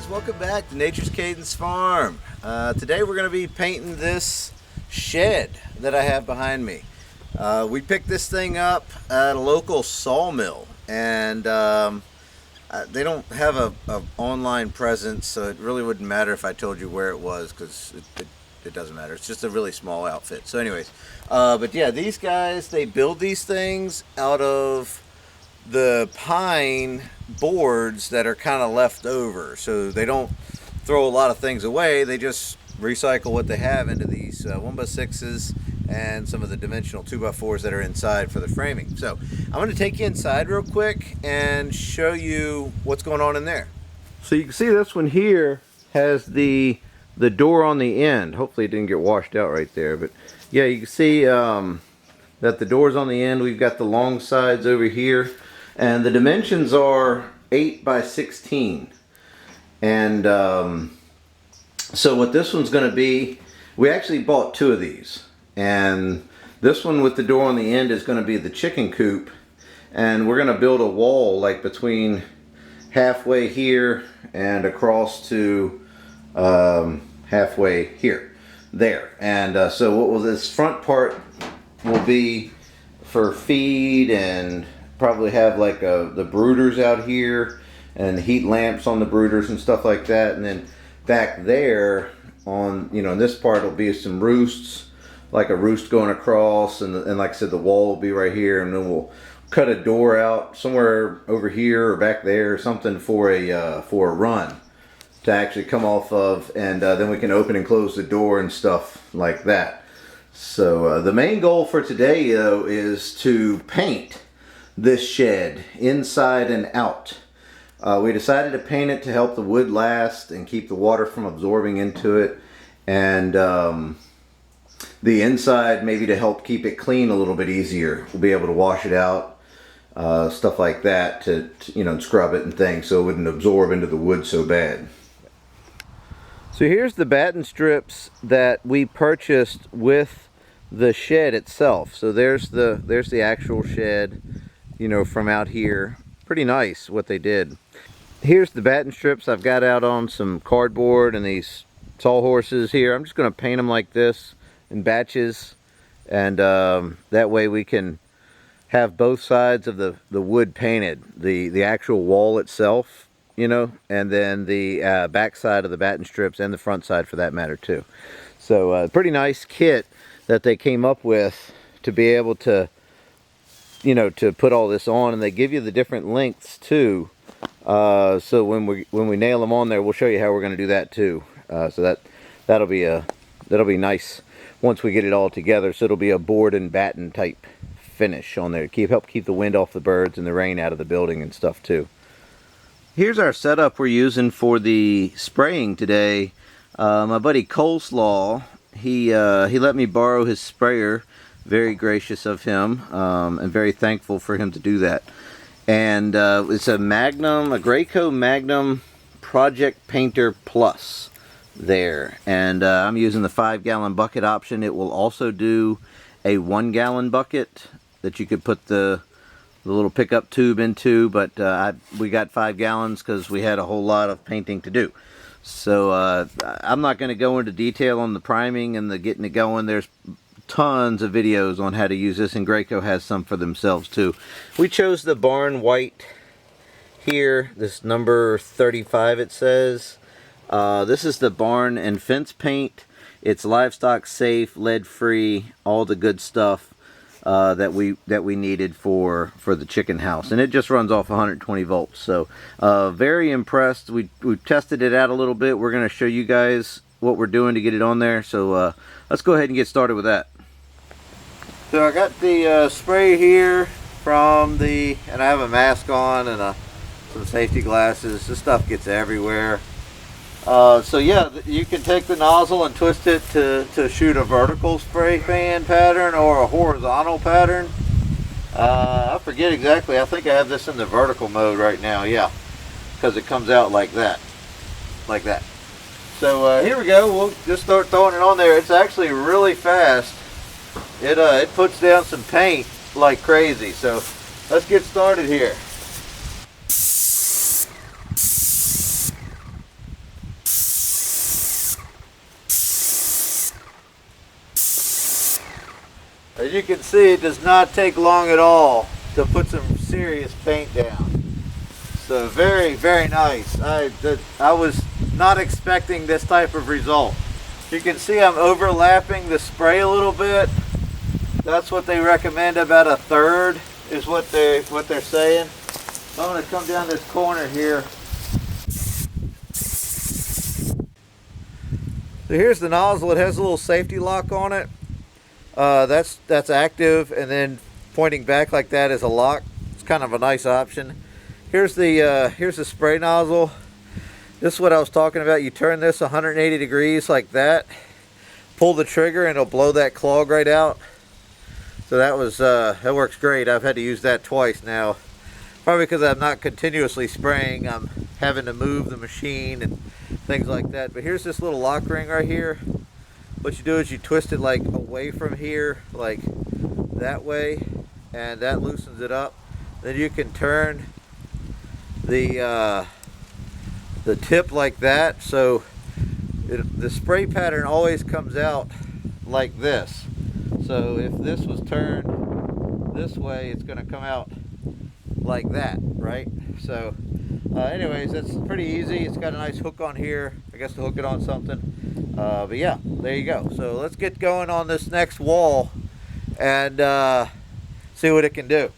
guys, welcome back to Nature's Cadence Farm. Today we're going to be painting this shed that I have behind me. We picked this thing up at a local sawmill, and they don't have a online presence, so it really wouldn't matter if I told you where it was, because it doesn't matter. It's just a really small outfit. So anyways, but yeah, these guys, they build these things out of the pine boards that are kind of left over, so they don't throw a lot of things away. They just recycle what they have into these 1x6s and some of the dimensional 2x4s that are inside for the framing. So I'm going to take you inside real quick and show you what's going on in there. So you can see this one here has the door on the end. Hopefully it didn't get washed out right there, but yeah, you can see that the door's on the end. We've got the long sides over here, and the dimensions are 8x16. And so what this one's going to be, we actually bought two of these, and this one with the door on the end is going to be the chicken coop, and we're going to build a wall like between halfway here and across to halfway there. And so what will this front part will be for feed, and probably have like the brooders out here and heat lamps on the brooders and stuff like that. And then back there on, in this part will be some roosts, like a roost going across, and like I said, the wall will be right here, and then we'll cut a door out somewhere over here or back there or something for a run to actually come off of, and then we can open and close the door and stuff like that. So the main goal for today, though, is to paint this shed inside and out. We decided to paint it to help the wood last and keep the water from absorbing into it, and the inside maybe to help keep it clean a little bit easier. We'll be able to wash it out, stuff like that, to scrub it and things, so it wouldn't absorb into the wood so bad. So here's the batten strips that we purchased with the shed itself. So there's the actual shed, from out here. Pretty nice what they did. Here's the batten strips I've got out on some cardboard and these sawhorses here. I'm just going to paint them like this in batches, and that way we can have both sides of the wood painted, the actual wall itself, and then the back side of the batten strips, and the front side for that matter too. So pretty nice kit that they came up with to be able to to put all this on, and they give you the different lengths too. So when we nail them on there, we'll show you how we're going to do that too. So that'll be nice once we get it all together. So it'll be a board and batten type finish on there. Help keep the wind off the birds and the rain out of the building and stuff too. Here's our setup we're using for the spraying today. My buddy Coleslaw, he let me borrow his sprayer. Very gracious of him, and very thankful for him to do that. And it's a Graco Magnum Project Painter Plus there. And I'm using the 5-gallon bucket option. It will also do a 1-gallon bucket that you could put the little pickup tube into, but we got 5 gallons because we had a whole lot of painting to do. So I'm not going to go into detail on the priming and the getting it going. There's tons of videos on how to use this, and Graco has some for themselves too. We chose the barn white here, this number 35 it says. This is the barn and fence paint. It's livestock safe, lead free, all the good stuff that we needed for the chicken house, and it just runs off 120 volts. So very impressed. We tested it out a little bit. We're going to show you guys what we're doing to get it on there. So let's go ahead and get started with that. So I got the spray here and I have a mask on and some safety glasses. This stuff gets everywhere. So yeah, you can take the nozzle and twist it to shoot a vertical spray fan pattern or a horizontal pattern. I forget exactly. I think I have this in the vertical mode right now. Yeah, because it comes out like that, So here we go. We'll just start throwing it on there. It's actually really fast. It puts down some paint like crazy. So let's get started here. you can see, it does not take long at all to put some serious paint down. So very, very nice. I was not expecting this type of result. You can see I'm overlapping the spray a little bit. That's what they recommend, about a third is what they're saying. I'm going to come down this corner here. So here's the nozzle. It has a little safety lock on it. That's active, and then pointing back like that is a lock. It's kind of a nice option. Here's the spray nozzle. This is what I was talking about. You turn this 180 degrees like that, pull the trigger, and it'll blow that clog right out. So that works great. I've had to use that twice now. Probably because I'm not continuously spraying. I'm having to move the machine and things like that. But here's this little lock ring right here. What you do is you twist it like away from here, like that way, and that loosens it up. Then you can turn the tip like that, so the spray pattern always comes out like this. So if this was turned this way, it's going to come out like that, right? So anyways, that's pretty easy. It's got a nice hook on here, I guess, to hook it on something. But yeah, there you go. So let's get going on this next wall and see what it can do.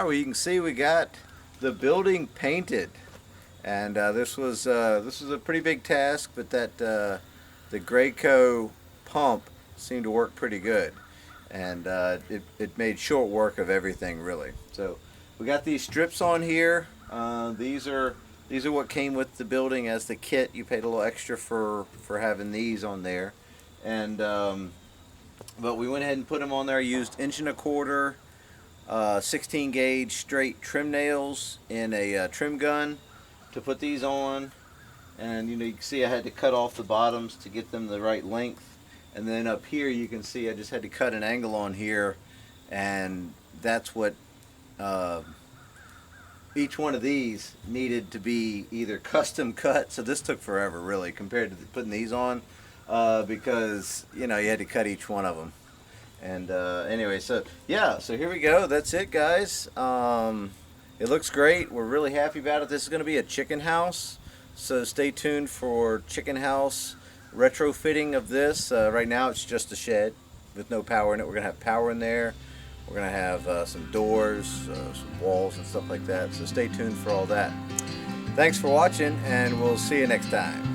Well, you can see we got the building painted, and this was a pretty big task, but the Graco pump seemed to work pretty good, and it made short work of everything, really. So we got these strips on here. These are what came with the building as the kit. You paid a little extra for having these on there, and but we went ahead and put them on there. Used 1¼ 16 gauge straight trim nails in a trim gun to put these on, and you can see I had to cut off the bottoms to get them the right length, and then up here you can see I just had to cut an angle on here, and that's what each one of these needed to be either custom cut. So this took forever, really, compared to putting these on, because you had to cut each one of them. And anyway, so yeah, so here we go. That's it, guys. It looks great. We're really happy about it. This is going to be a chicken house, so stay tuned for chicken house retrofitting of this. Right now it's just a shed with no power in it. We're going to have power in there. We're going to have some doors, some walls and stuff like that. So stay tuned for all that. Thanks for watching, and we'll see you next time.